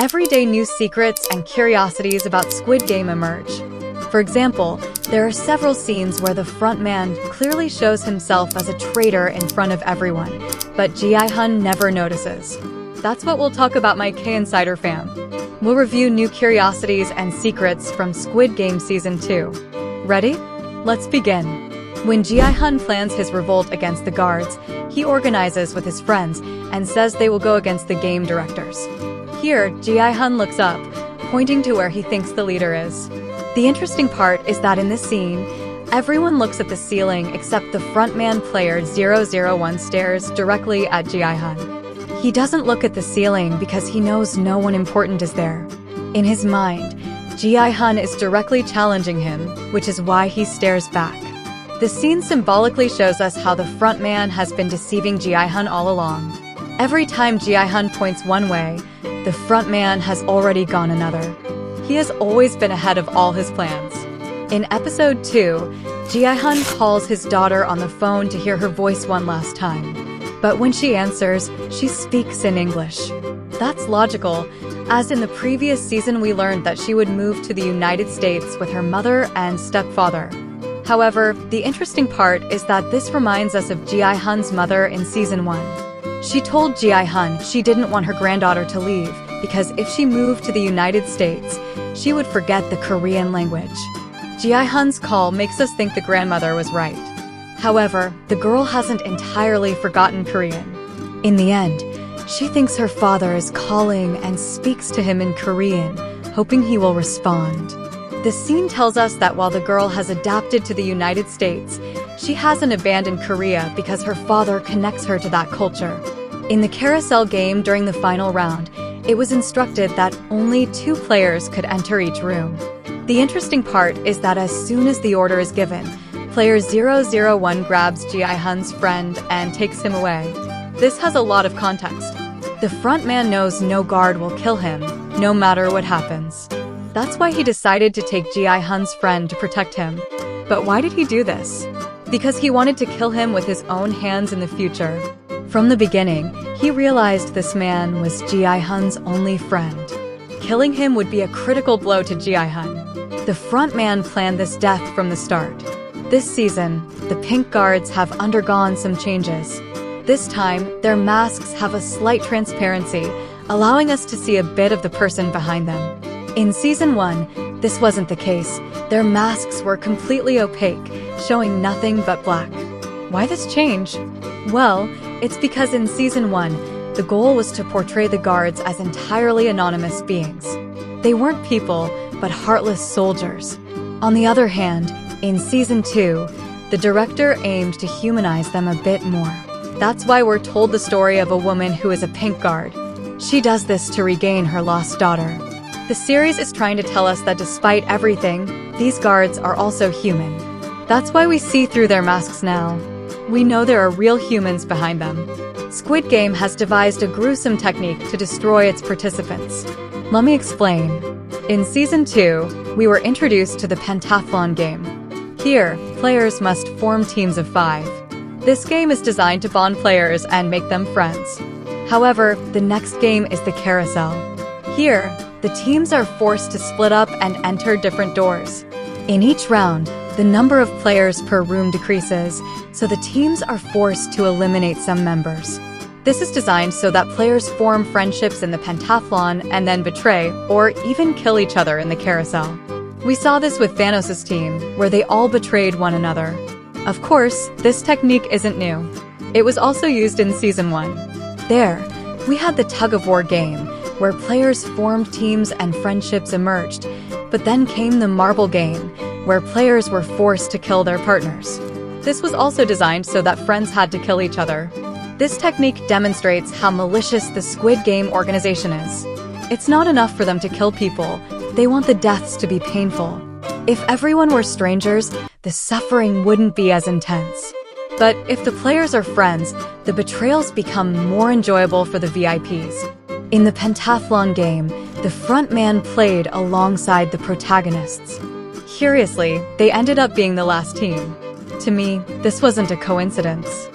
Everyday new secrets and curiosities about Squid Game emerge. For example, there are several scenes where the frontman clearly shows himself as a traitor in front of everyone, but Gi-hun never notices. That's what we'll talk about, my K-Insider fam. We'll review new curiosities and secrets from Squid Game Season 2. Ready? Let's begin. When Gi-hun plans his revolt against the guards, he organizes with his friends and says they will go against the game directors. Here, Gi-hun looks up, pointing to where he thinks the leader is. The interesting part is that in this scene, everyone looks at the ceiling except the frontman player 001 stares directly at Gi-hun. He doesn't look at the ceiling because he knows no one important is there. In his mind, Gi-hun is directly challenging him, which is why he stares back. The scene symbolically shows us how the frontman has been deceiving Gi-hun all along. Every time Gi-hun points one way, the frontman has already gone another. He has always been ahead of all his plans. In episode 2, Gi-hun calls his daughter on the phone to hear her voice one last time. But when she answers, she speaks in English. That's logical, as in the previous season we learned that she would move to the United States with her mother and stepfather. However, the interesting part is that this reminds us of Gi-hun's mother in Season 1. She told Gi-hun she didn't want her granddaughter to leave because if she moved to the United States, she would forget the Korean language. Gi-hun's call makes us think the grandmother was right. However, the girl hasn't entirely forgotten Korean. In the end, she thinks her father is calling and speaks to him in Korean, hoping he will respond. The scene tells us that while the girl has adapted to the United States, she hasn't abandoned Korea because her father connects her to that culture. In the carousel game during the final round, it was instructed that only 2 players could enter each room. The interesting part is that as soon as the order is given, player 001 grabs Gi-hun's friend and takes him away. This has a lot of context. The frontman knows no guard will kill him, no matter what happens. That's why he decided to take Gi-hun's friend to protect him. But why did he do this? Because he wanted to kill him with his own hands in the future. From the beginning, he realized this man was Gi-hun's only friend. Killing him would be a critical blow to Gi-hun. The frontman planned this death from the start. This season, the pink guards have undergone some changes. This time, their masks have a slight transparency, allowing us to see a bit of the person behind them. In Season 1, this wasn't the case. Their masks were completely opaque, showing nothing but black. Why this change? Well, it's because in Season 1, the goal was to portray the guards as entirely anonymous beings. They weren't people, but heartless soldiers. On the other hand, in Season 2, the director aimed to humanize them a bit more. That's why we're told the story of a woman who is a pink guard. She does this to regain her lost daughter. The series is trying to tell us that despite everything, these guards are also human. That's why we see through their masks now. We know there are real humans behind them. Squid Game has devised a gruesome technique to destroy its participants. Let me explain. In Season 2, we were introduced to the pentathlon game. Here, players must form teams of 5. This game is designed to bond players and make them friends. However, the next game is the carousel. Here, the teams are forced to split up and enter different doors. In each round, the number of players per room decreases, so the teams are forced to eliminate some members. This is designed so that players form friendships in the pentathlon and then betray or even kill each other in the carousel. We saw this with Thanos' team, where they all betrayed one another. Of course, this technique isn't new. It was also used in Season 1. There, we had the tug-of-war game, where players formed teams and friendships emerged, but then came the marble game, where players were forced to kill their partners. This was also designed so that friends had to kill each other. This technique demonstrates how malicious the Squid Game organization is. It's not enough for them to kill people, they want the deaths to be painful. If everyone were strangers, the suffering wouldn't be as intense. But if the players are friends, the betrayals become more enjoyable for the VIPs. In the pentathlon game, the frontman played alongside the protagonists. Curiously, they ended up being the last team. To me, this wasn't a coincidence.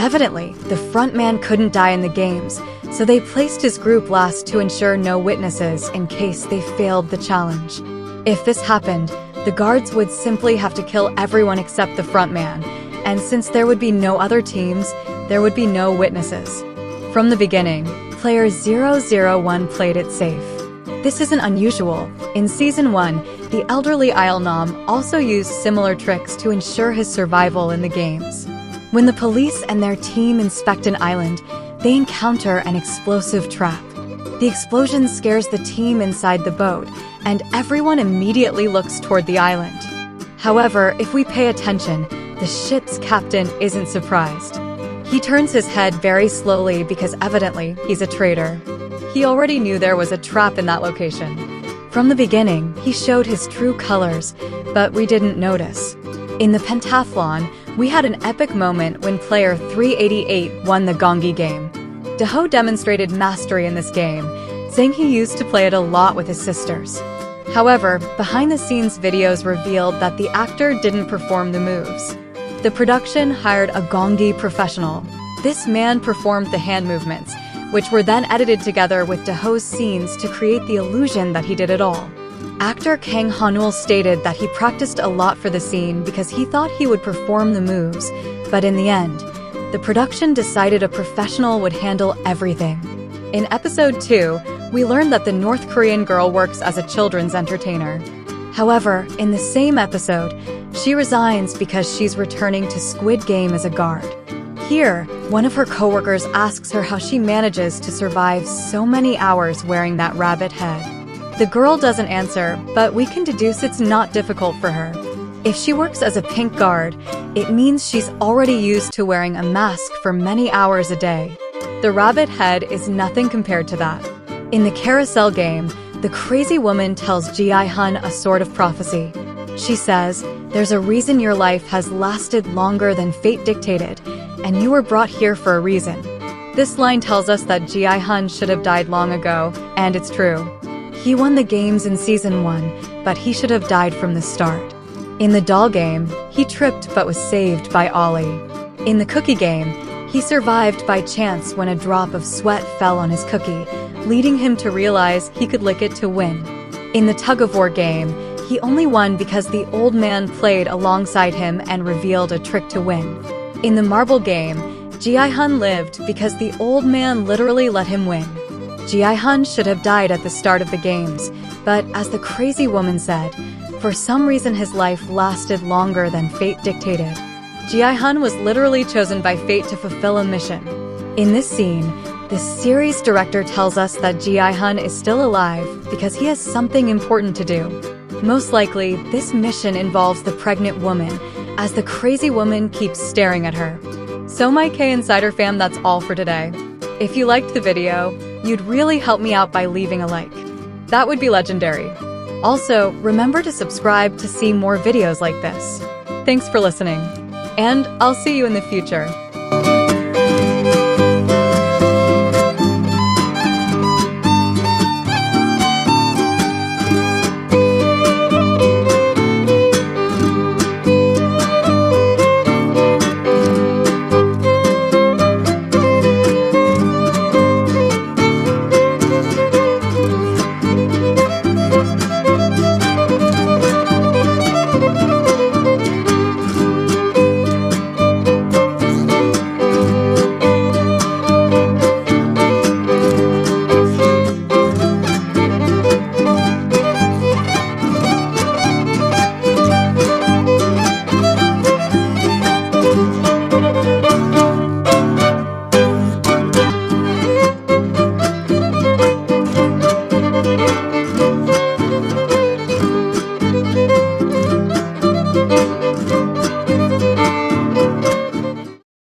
Evidently, the frontman couldn't die in the games, so they placed his group last to ensure no witnesses in case they failed the challenge. If this happened, the guards would simply have to kill everyone except the frontman, and since there would be no other teams, there would be no witnesses. From the beginning, player 001 played it safe. This isn't unusual. In Season 1, the elderly Nam also used similar tricks to ensure his survival in the games. When the police and their team inspect an island, they encounter an explosive trap. The explosion scares the team inside the boat, and everyone immediately looks toward the island. However, if we pay attention, the ship's captain isn't surprised. He turns his head very slowly because evidently he's a traitor. He already knew there was a trap in that location. From the beginning, he showed his true colors, but we didn't notice. In the pentathlon, we had an epic moment when player 388 won the Gongi game. Gi-hun demonstrated mastery in this game, saying he used to play it a lot with his sisters. However, behind-the-scenes videos revealed that the actor didn't perform the moves. The production hired a Gongi professional. This man performed the hand movements, which were then edited together with Gi-hun's scenes to create the illusion that he did it all. Actor Kang Han-ul stated that he practiced a lot for the scene because he thought he would perform the moves, but in the end, the production decided a professional would handle everything. In episode 2, we learned that the North Korean girl works as a children's entertainer. However, in the same episode, she resigns because she's returning to Squid Game as a guard. Here, one of her coworkers asks her how she manages to survive so many hours wearing that rabbit head. The girl doesn't answer, but we can deduce it's not difficult for her. If she works as a pink guard, it means she's already used to wearing a mask for many hours a day. The rabbit head is nothing compared to that. In the carousel game, the crazy woman tells Gi-hun a sort of prophecy. She says, "There's a reason your life has lasted longer than fate dictated, and you were brought here for a reason." This line tells us that Gi-hun should have died long ago, and it's true. He won the games in Season 1, but he should have died from the start. In the doll game, he tripped but was saved by Ollie. In the cookie game, he survived by chance when a drop of sweat fell on his cookie, leading him to realize he could lick it to win. In the tug-of-war game, he only won because the old man played alongside him and revealed a trick to win. In the marble game, Gi-hun lived because the old man literally let him win. Gi-hun should have died at the start of the games, but as the crazy woman said, for some reason his life lasted longer than fate dictated. Gi-hun was literally chosen by fate to fulfill a mission. In this scene, the series director tells us that Gi-hun is still alive because he has something important to do. Most likely, this mission involves the pregnant woman, as the crazy woman keeps staring at her. So my K-Insider fam, that's all for today. If you liked the video, you'd really help me out by leaving a like. That would be legendary. Also, remember to subscribe to see more videos like this. Thanks for listening, and I'll see you in the future.